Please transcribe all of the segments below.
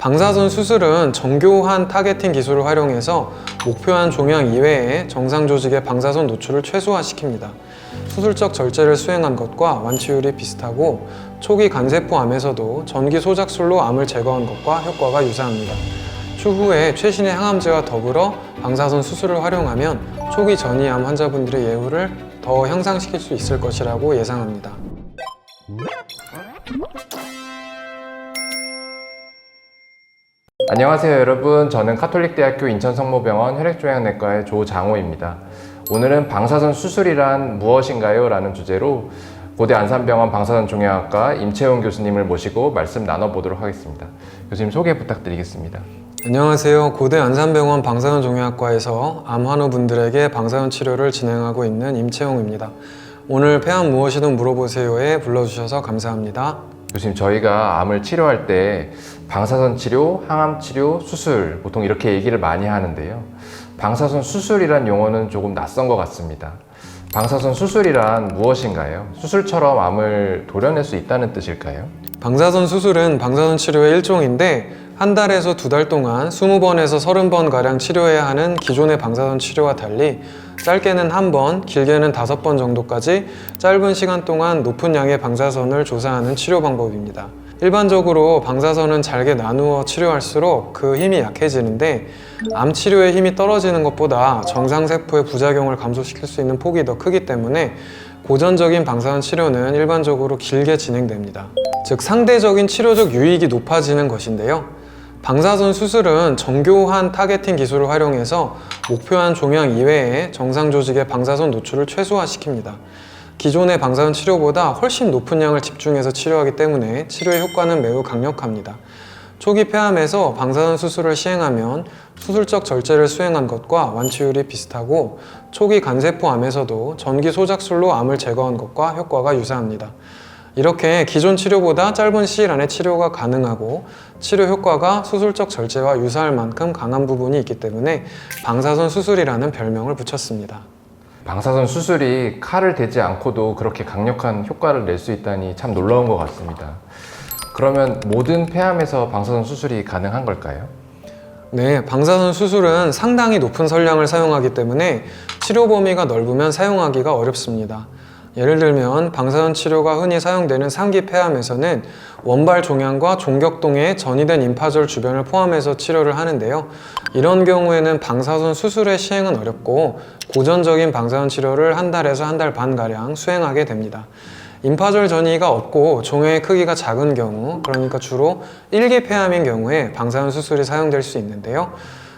방사선 수술은 정교한 타겟팅 기술을 활용해서 목표한 종양 이외에 정상 조직의 방사선 노출을 최소화시킵니다. 수술적 절제를 수행한 것과 완치율이 비슷하고 초기 간세포 암에서도 전기 소작술로 암을 제거한 것과 효과가 유사합니다. 추후에 최신의 항암제와 더불어 방사선 수술을 활용하면 초기 전이암 환자분들의 예후를 더 향상시킬 수 있을 것이라고 예상합니다. 안녕하세요 여러분, 저는 카톨릭대학교 인천성모병원 혈액종양내과의 조장호입니다. 오늘은 방사선 수술이란 무엇인가요? 라는 주제로 고대 안산병원 방사선종양학과 임채용 교수님을 모시고 말씀 나눠보도록 하겠습니다. 교수님 소개 부탁드리겠습니다. 안녕하세요. 고대 안산병원 방사선종양학과에서 암 환우분들에게 방사선 치료를 진행하고 있는 임채용입니다. 오늘 폐암 무엇이든 물어보세요에 불러주셔서 감사합니다. 교수님, 저희가 암을 치료할 때 방사선 치료, 항암 치료, 수술 보통 이렇게 얘기를 많이 하는데요. 방사선 수술이란 용어는 조금 낯선 것 같습니다. 방사선 수술이란 무엇인가요? 수술처럼 암을 도려낼 수 있다는 뜻일까요? 방사선 수술은 방사선 치료의 일종인데 한 달에서 두 달 동안 20번에서 30번 가량 치료해야 하는 기존의 방사선 치료와 달리 짧게는 1번, 길게는 5번 정도까지 짧은 시간 동안 높은 양의 방사선을 조사하는 치료 방법입니다. 일반적으로 방사선은 잘게 나누어 치료할수록 그 힘이 약해지는데 암 치료의 힘이 떨어지는 것보다 정상세포의 부작용을 감소시킬 수 있는 폭이 더 크기 때문에 고전적인 방사선 치료는 일반적으로 길게 진행됩니다. 즉 상대적인 치료적 유익이 높아지는 것인데요. 방사선 수술은 정교한 타겟팅 기술을 활용해서 목표한 종양 이외에 정상 조직의 방사선 노출을 최소화시킵니다. 기존의 방사선 치료보다 훨씬 높은 양을 집중해서 치료하기 때문에 치료의 효과는 매우 강력합니다. 초기 폐암에서 방사선 수술을 시행하면 수술적 절제를 수행한 것과 완치율이 비슷하고 초기 간세포 암에서도 전기 소작술로 암을 제거한 것과 효과가 유사합니다. 이렇게 기존 치료보다 짧은 시일 안에 치료가 가능하고 치료 효과가 수술적 절제와 유사할 만큼 강한 부분이 있기 때문에 방사선 수술이라는 별명을 붙였습니다. 방사선 수술이 칼을 대지 않고도 그렇게 강력한 효과를 낼 수 있다니 참 놀라운 것 같습니다. 그러면 모든 폐암에서 방사선 수술이 가능한 걸까요? 네, 방사선 수술은 상당히 높은 선량을 사용하기 때문에 치료 범위가 넓으면 사용하기가 어렵습니다. 예를 들면 방사선 치료가 흔히 사용되는 3기 폐암에서는 원발 종양과 종격동에 전이된 임파절 주변을 포함해서 치료를 하는데요. 이런 경우에는 방사선 수술의 시행은 어렵고 고전적인 방사선 치료를 한 달에서 한 달 반가량 수행하게 됩니다. 임파절 전이가 없고 종양의 크기가 작은 경우, 그러니까 주로 1기 폐암인 경우에 방사선 수술이 사용될 수 있는데요.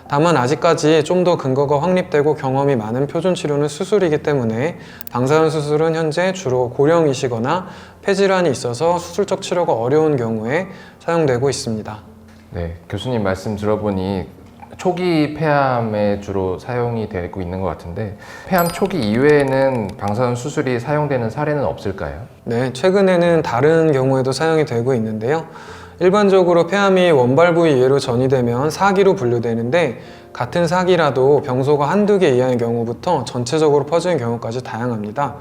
다만 아직까지 좀 더 근거가 확립되고 경험이 많은 표준 치료는 수술이기 때문에 방사선 수술은 현재 주로 고령이시거나 폐질환이 있어서 수술적 치료가 어려운 경우에 사용되고 있습니다. 네, 교수님 말씀 들어보니 초기 폐암에 주로 사용이 되고 있는 것 같은데 폐암 초기 이외에는 방사선 수술이 사용되는 사례는 없을까요? 네, 최근에는 다른 경우에도 사용이 되고 있는데요. 일반적으로 폐암이 원발 부위 이외로 전이되면 4기로 분류되는데 같은 4기라도 병소가 한두 개 이하의 경우부터 전체적으로 퍼지는 경우까지 다양합니다.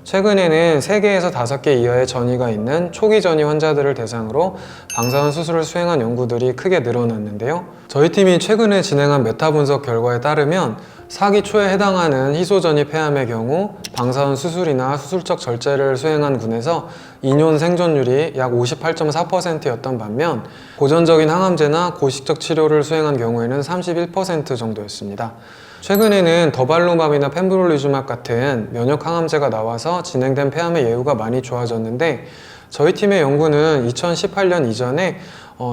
최근에는 3개에서 5개 이하의 전이가 있는 초기 전이 환자들을 대상으로 방사선 수술을 수행한 연구들이 크게 늘어났는데요. 저희 팀이 최근에 진행한 메타 분석 결과에 따르면 4기 초에 해당하는 희소전이 폐암의 경우 방사선 수술이나 수술적 절제를 수행한 군에서 2년 생존율이 약 58.4%였던 반면 고전적인 항암제나 고식적 치료를 수행한 경우에는 31% 정도였습니다. 최근에는 더발루밥이나 펜브롤리주맙 같은 면역 항암제가 나와서 진행된 폐암의 예후가 많이 좋아졌는데 저희 팀의 연구는 2018년 이전에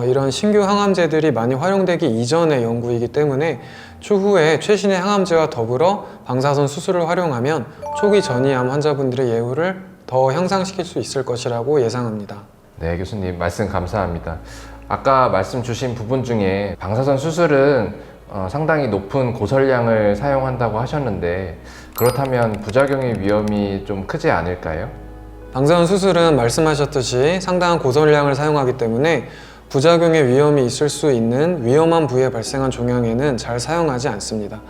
이런 신규 항암제들이 많이 활용되기 이전의 연구이기 때문에 추후에 최신의 항암제와 더불어 방사선 수술을 활용하면 초기 전이암 환자분들의 예후를 더 향상시킬 수 있을 것이라고 예상합니다. 네, 교수님 말씀 감사합니다. 아까 말씀 주신 부분 중에 방사선 수술은 상당히 높은 고설량을 사용한다고 하셨는데 그렇다면 부작용의 위험이 좀 크지 않을까요? 방사선 수술은 말씀하셨듯이 상당한 고설량을 사용하기 때문에 부작용의 위험이 있을 수 있는 위험한 부위에 발생한 종양에는 잘 사용하지 않습니다.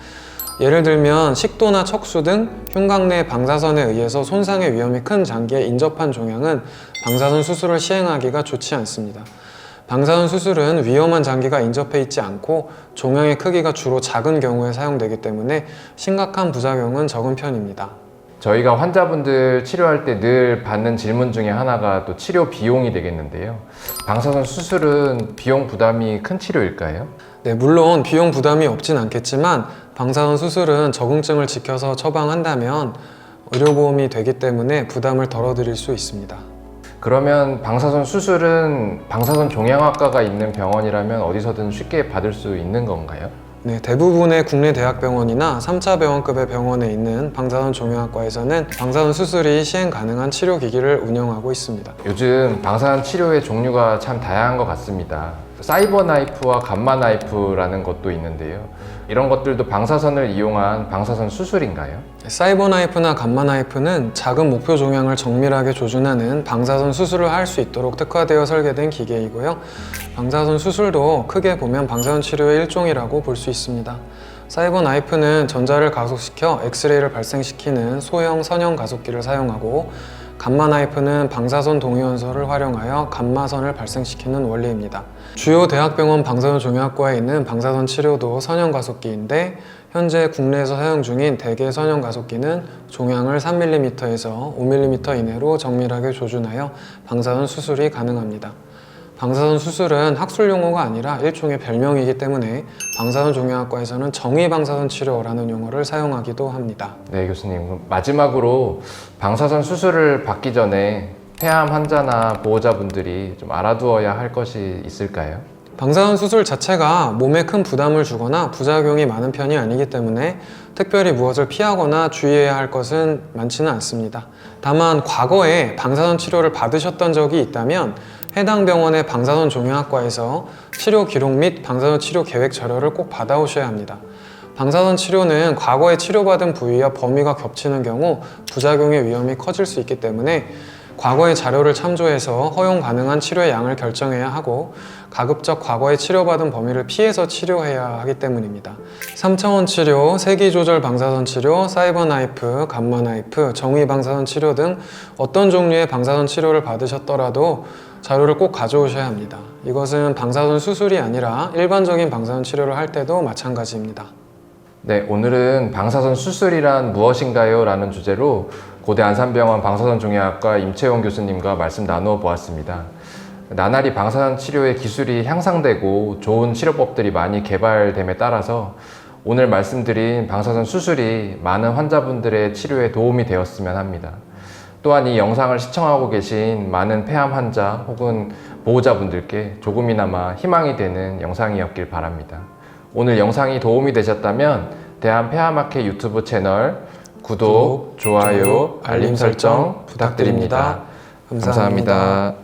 예를 들면 식도나 척수 등 흉곽 내 방사선에 의해서 손상의 위험이 큰 장기에 인접한 종양은 방사선 수술을 시행하기가 좋지 않습니다. 방사선 수술은 위험한 장기가 인접해 있지 않고 종양의 크기가 주로 작은 경우에 사용되기 때문에 심각한 부작용은 적은 편입니다. 저희가 환자분들 치료할 때 늘 받는 질문 중에 하나가 또 치료 비용이 되겠는데요. 방사선 수술은 비용 부담이 큰 치료일까요? 네, 물론 비용 부담이 없진 않겠지만 방사선 수술은 적응증을 지켜서 처방한다면 의료보험이 되기 때문에 부담을 덜어드릴 수 있습니다. 그러면 방사선 수술은 방사선 종양학과가 있는 병원이라면 어디서든 쉽게 받을 수 있는 건가요? 네, 대부분의 국내 대학병원이나 3차 병원급의 병원에 있는 방사선 종양학과에서는 방사선 수술이 시행 가능한 치료기기를 운영하고 있습니다. 요즘 방사선 치료의 종류가 참 다양한 것 같습니다. 사이버 나이프와 감마 나이프라는 것도 있는데요. 이런 것들도 방사선을 이용한 방사선 수술인가요? 사이버 나이프나 감마 나이프는 작은 목표 종양을 정밀하게 조준하는 방사선 수술을 할 수 있도록 특화되어 설계된 기계이고요. 방사선 수술도 크게 보면 방사선 치료의 일종이라고 볼 수 있습니다. 사이버 나이프는 전자를 가속시켜 엑스레이를 발생시키는 소형 선형 가속기를 사용하고, 감마 나이프는 방사선 동위원소를 활용하여 감마선을 발생시키는 원리입니다. 주요 대학병원 방사선 종양학과에 있는 방사선 치료도 선형 가속기인데, 현재 국내에서 사용 중인 대개 선형 가속기는 종양을 3mm에서 5mm 이내로 정밀하게 조준하여 방사선 수술이 가능합니다. 방사선 수술은 학술 용어가 아니라 일종의 별명이기 때문에 방사선 종양학과에서는 정의 방사선 치료라는 용어를 사용하기도 합니다. 네, 교수님. 그럼 마지막으로 방사선 수술을 받기 전에 폐암 환자나 보호자분들이 좀 알아두어야 할 것이 있을까요? 방사선 수술 자체가 몸에 큰 부담을 주거나 부작용이 많은 편이 아니기 때문에 특별히 무엇을 피하거나 주의해야 할 것은 많지는 않습니다. 다만 과거에 방사선 치료를 받으셨던 적이 있다면 해당 병원의 방사선 종양학과에서 치료 기록 및 방사선 치료 계획 자료를 꼭 받아오셔야 합니다. 방사선 치료는 과거에 치료받은 부위와 범위가 겹치는 경우 부작용의 위험이 커질 수 있기 때문에 과거의 자료를 참조해서 허용 가능한 치료의 양을 결정해야 하고, 가급적 과거에 치료받은 범위를 피해서 치료해야 하기 때문입니다. 3차원 치료, 세기 조절 방사선 치료, 사이버 나이프, 감마 나이프, 정의 방사선 치료 등 어떤 종류의 방사선 치료를 받으셨더라도 자료를 꼭 가져오셔야 합니다. 이것은 방사선 수술이 아니라 일반적인 방사선 치료를 할 때도 마찬가지입니다. 네, 오늘은 방사선 수술이란 무엇인가요? 라는 주제로 고대 안산병원 방사선 종양학과 임채용 교수님과 말씀 나누어 보았습니다. 나날이 방사선 치료의 기술이 향상되고 좋은 치료법들이 많이 개발됨에 따라서 오늘 말씀드린 방사선 수술이 많은 환자분들의 치료에 도움이 되었으면 합니다. 또한 이 영상을 시청하고 계신 많은 폐암 환자 혹은 보호자분들께 조금이나마 희망이 되는 영상이었길 바랍니다. 오늘 영상이 도움이 되셨다면 대한폐암학회 유튜브 채널 구독, 좋아요, 알림 설정 부탁드립니다. 감사합니다.